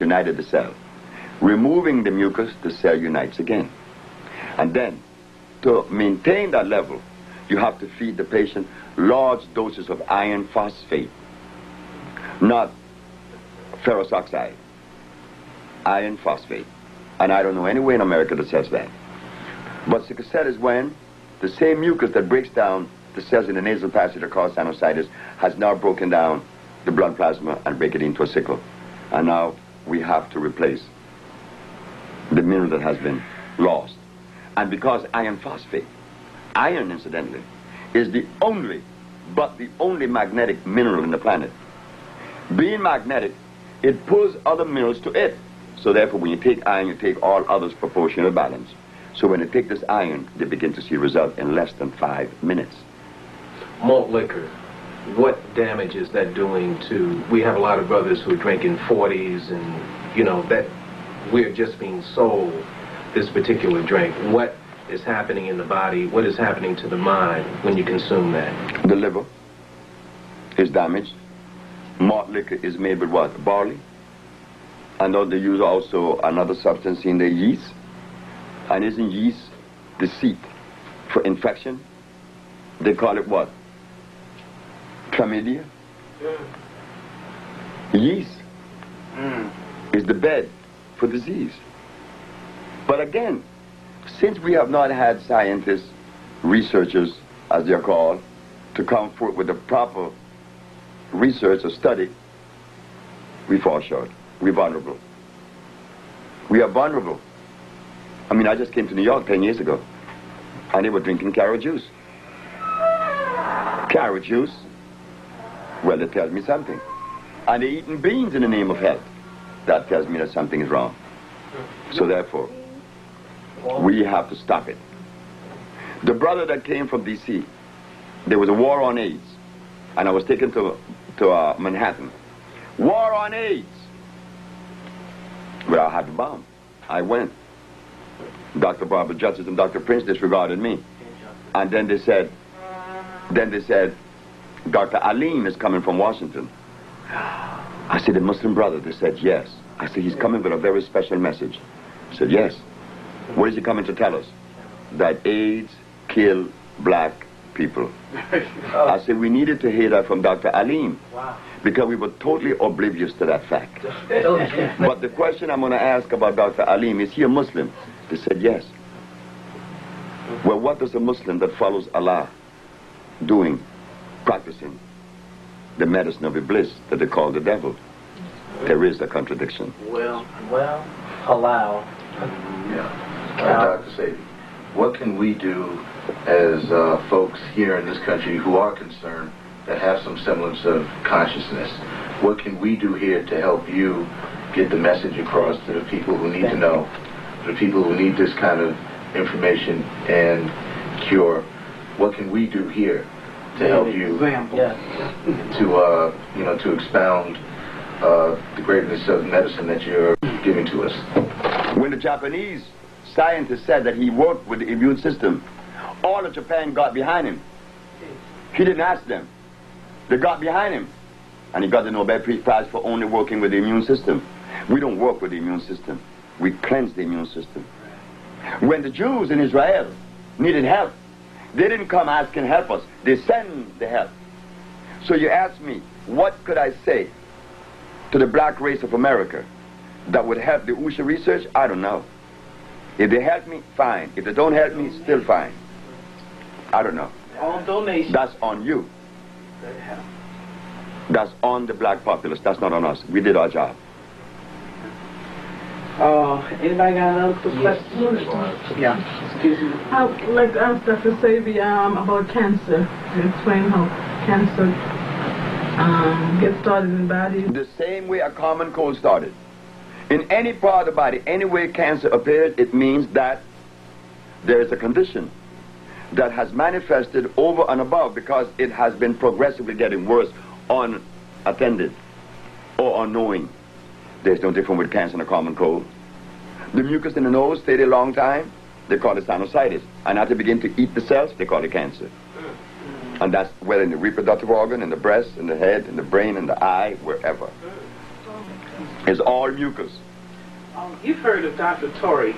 united the cell. Removing the mucus, the cell unites again. And then, to maintain that level, you have to feed the patient large doses of iron phosphate, not ferrous oxide. Iron phosphate. And I don't know anywhere in America that says that. But sickle cell is when the same mucus that breaks down the cells in the nasal passage that cause sinusitis has now broken down the blood plasma and break it into a sickle. And now we have to replace the mineral that has been lost. And because iron phosphate, iron incidentally, is the only magnetic mineral in the planet. Being magnetic, it pulls other minerals to it. So therefore, when you take iron, you take all others proportional balance. So when they take this iron, they begin to see result in less than 5 minutes. Malt liquor, what damage is that doing to, we have a lot of brothers who are drinking 40s and, you know, that we're just being sold this particular drink. What is happening in the body? What is happening to the mind when you consume that? The liver is damaged. Malt liquor is made with what? Barley. And they use also another substance in the yeast. And isn't yeast the seat for infection? They call it what? Chlamydia. Yeast is the bed for disease. But again, since we have not had scientists, researchers, as they're called, to come forth with the proper research or study, we fall short. We're vulnerable. We are vulnerable. I mean, I just came to New York 10 years ago, and they were drinking carrot juice. Carrot juice? Well, it tells me something. And they're eating beans in the name of health. That tells me that something is wrong. So therefore, we have to stop it. The brother that came from D.C., there was a war on AIDS, and I was taken to Manhattan. War on AIDS. Well, I had the bomb. I went. Dr. Barbara Justice and Dr. Prince disregarded me. And then they said, Dr. Alim is coming from Washington. I said, the Muslim brother? They said, yes. I said, he's coming with a very special message. I said, yes. What is he coming to tell us? That AIDS kill black people. I said, we needed to hear that from Dr. Alim. Because we were totally oblivious to that fact. But the question I'm going to ask about Dr. Alim, is he a Muslim? They said, yes. Well, what does a Muslim that follows Allah doing, practicing the medicine of Iblis that they call the devil? There is a contradiction. Well, halal. Yeah. Dr. Sebi, what can we do as folks here in this country who are concerned, that have some semblance of consciousness? What can we do here to help you get the message across to the people who need to know, to the people who need this kind of information and cure? What can we do here to help you to expound the greatness of medicine that you're giving to us? When the Japanese scientist said that he worked with the immune system, all of Japan got behind him. He didn't ask them. They got behind him. And he got the Nobel Peace Prize for only working with the immune system. We don't work with the immune system. We cleanse the immune system. When the Jews in Israel needed help, they didn't come asking help us. They send the help. So you ask me, what could I say to the black race of America that would help the USHA research? I don't know. If they help me, fine. If they don't help me, still fine. I don't know. All donations. That's on you. That's on the black populace. That's not on us. We did our job. Anybody got another question? Yeah. Excuse me. I would like to ask Dr. Sebi about cancer. Explain how cancer gets started in the body. The same way a common cold started. In any part of the body, any way cancer appears, it means that there is a condition that has manifested over and above because it has been progressively getting worse unattended or unknowing. There's no difference with cancer and a common cold. The mucus in the nose stayed a long time, they call it sinusitis. And after they begin to eat the cells, they call it cancer. And that's whether in the reproductive organ, in the breast, in the head, in the brain, in the eye, wherever. It's all mucus. You've heard of Dr. Torrey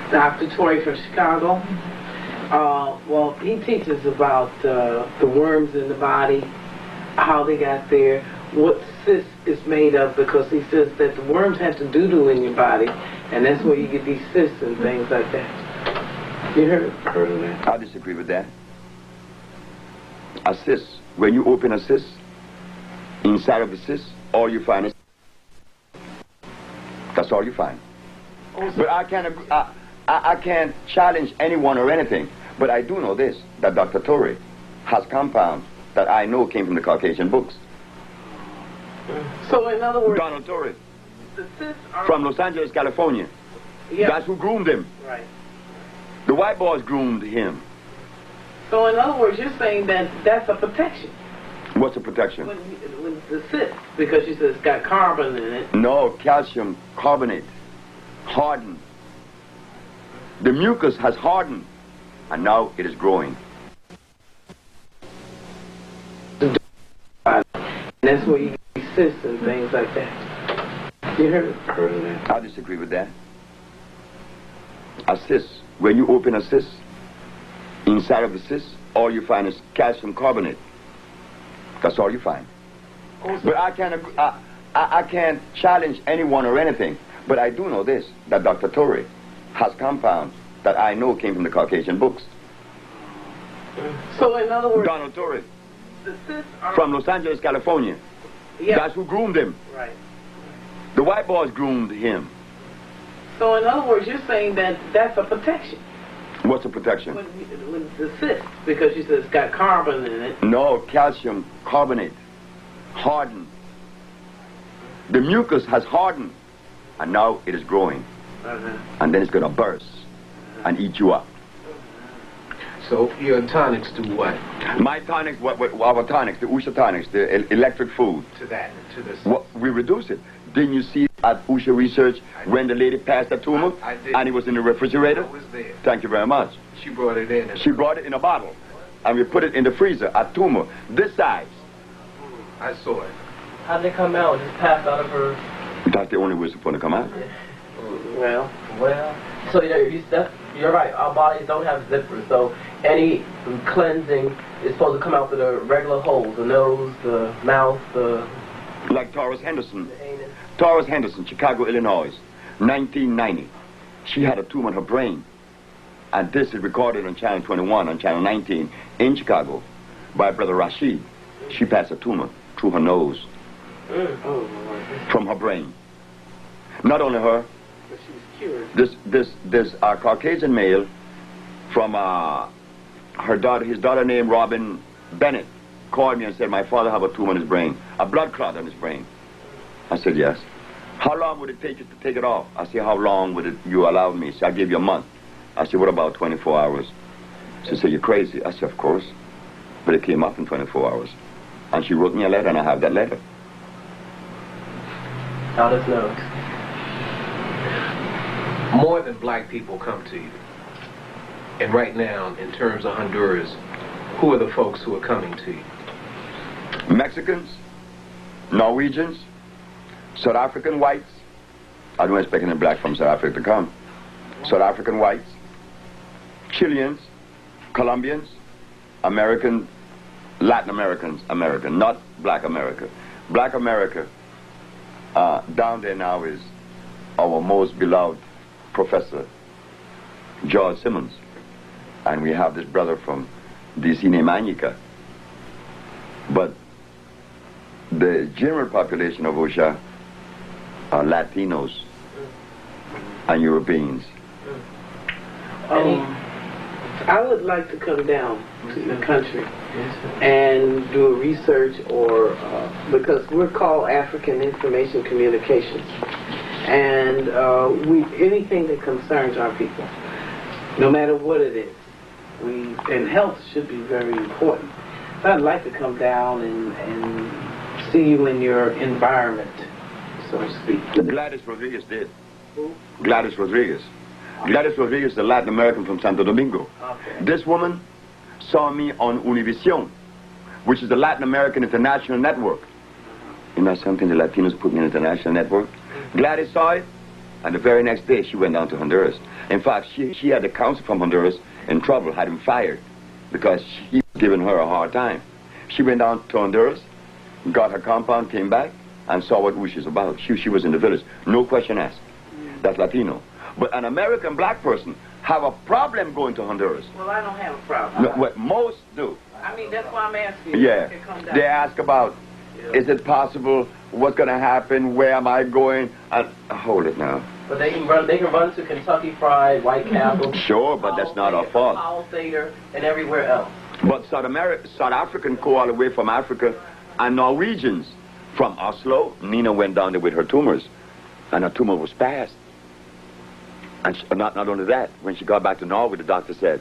from Chicago. Well, he teaches about the worms in the body, how they got there, what cyst is made of, because he says that the worms have to doo-doo in your body, and that's where you get these cysts and things like that. You heard of that? I disagree with that. A cyst, when you open a cyst, inside of the cyst, all you find is... That's all you find. But I can't challenge anyone or anything, but I do know this, that Dr. Torrey has compounds that I know came from the Caucasian books. So in other words... Donald Torrey, the cysts are... from Los Angeles, California. Yeah. That's who groomed him. Right. The white boys groomed him. So in other words, you're saying that that's a protection. What's the protection? When the cyst, because you said it's got carbon in it. No, calcium carbonate. Hardened. The mucus has hardened, and now it is growing. And that's where you get cysts and things like that. You heard of that? I disagree with that. A cyst, when you open a cyst, inside of the cyst, all you find is calcium carbonate. That's all you find. But I can't challenge anyone or anything. But I do know this, that Dr. Torrey has compounds that I know came from the Caucasian books. So in other words... Donald Torrey, the cysts are... from Los Angeles, California. Yeah. That's who groomed him. Right. The white boys groomed him. So in other words, you're saying that that's a protection. What's the protection? When the cyst, because you said it's got carbon in it. No, calcium carbonate. Hardened. The mucus has hardened, and now it is growing. And then it's going to burst and eat you up. So your tonics do what? My tonics, our tonics, the Usha tonics, the electric food. To this. We reduce it. Didn't you see at Usha Research when the lady passed the tumor? I did. And it was in the refrigerator? I was there. Thank you very much. She brought it in. She brought it in a bottle. And we put it in the freezer, a tumor, this size. I saw it. How'd they come out? Just passed out of her... That's the only way it's supposed to come out. Well, so you're right. Our bodies don't have zippers, so any cleansing is supposed to come out through the regular holes, the nose, the mouth, the... Like Taurus Henderson. The anus. Taurus Henderson, Chicago, Illinois, 1990. She had a tumor in her brain. And this is recorded on Channel 21 and Channel 19 in Chicago by Brother Rashid. She passed a tumor through her nose. From her brain. Not only her. but she was cured. This Caucasian male from his daughter named Robin Bennett called me and said, my father have a tumor in his brain, a blood clot in his brain. I said, yes. How long would it take you to take it off? I said, how long would you allow me? She said, I'll give you a month. I said, what about 24 hours? She said, you're crazy. I said, of course. But it came off in 24 hours. And she wrote me a letter, and I have that letter. Out of nose. More than black people come to you. And right now, in terms of Honduras, who are the folks who are coming to you? Mexicans, Norwegians, South African whites. I don't expect any black from South Africa to come. South African whites, Chileans, Colombians, American, Latin Americans, American, not black America. Black America, down there now is our most beloved professor, George Simmons. And we have this brother from D.C. named Anyika. But the general population of Osha are Latinos and Europeans. I would like to come down to the country and do a research because we're called African Information Communications. And anything that concerns our people, no matter what it is, and health should be very important. So I'd like to come down and see you in your environment, so to speak. Gladys Rodriguez did. Who? Gladys Rodriguez. Gladys Rodriguez is a Latin American from Santo Domingo. Okay. This woman saw me on Univision, which is the Latin American International Network. You know something? The Latinos put me in the international network. Gladys saw it, and the very next day she went down to Honduras. In fact, she had the counsel from Honduras in trouble, had him fired, because he was giving her a hard time. She went down to Honduras, got her compound, came back, and saw what Ush is about. She was in the village. No question asked. That's Latino. But an American black person have a problem going to Honduras. Well, I don't have a problem. No, what most do. I mean, that's why I'm asking you. Yeah. If you come down. They ask about, is it possible? What's going to happen? Where am I going? And hold it now. But they can run to Kentucky Fried, White Castle. Sure, but that's not our fault. Powell Theater, and everywhere else. But South African go all the way from Africa, and Norwegians from Oslo. Nina went down there with her tumors, and her tumor was passed. And not only that, when she got back to Norway, the doctor said,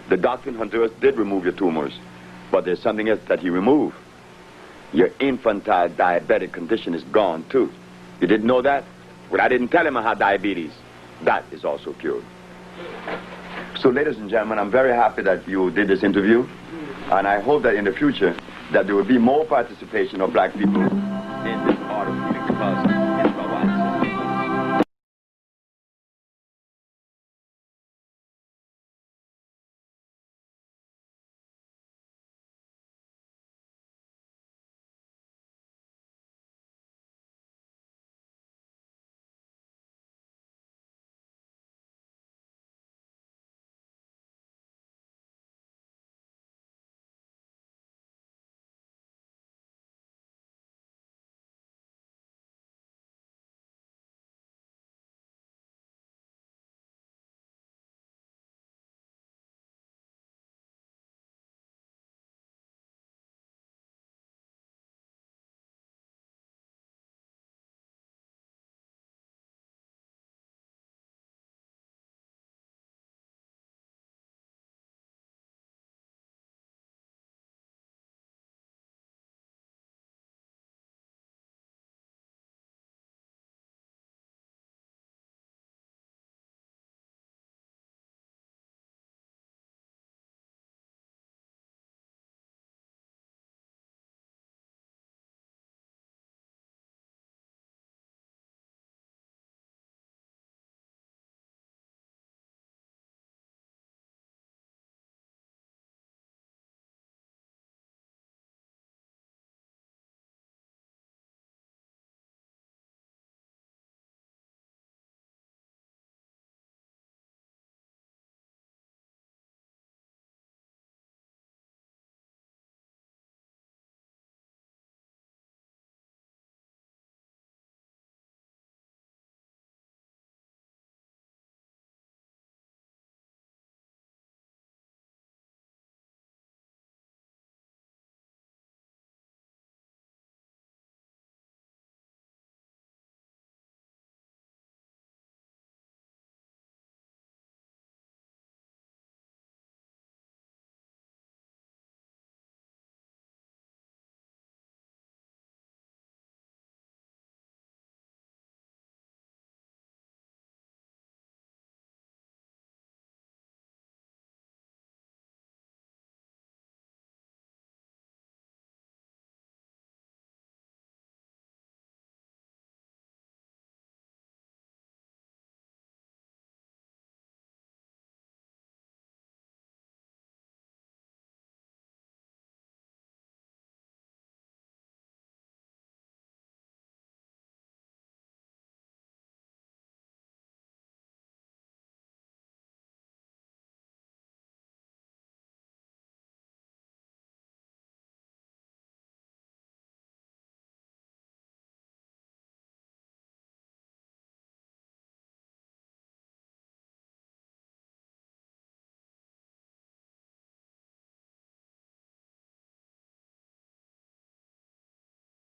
the doctor in Honduras did remove your tumors, but there's something else that he removed. Your infantile diabetic condition is gone too. You didn't know that? Well, I didn't tell him I had diabetes. That is also cured. So, ladies and gentlemen, I'm very happy that you did this interview, and I hope that in the future that there will be more participation of black people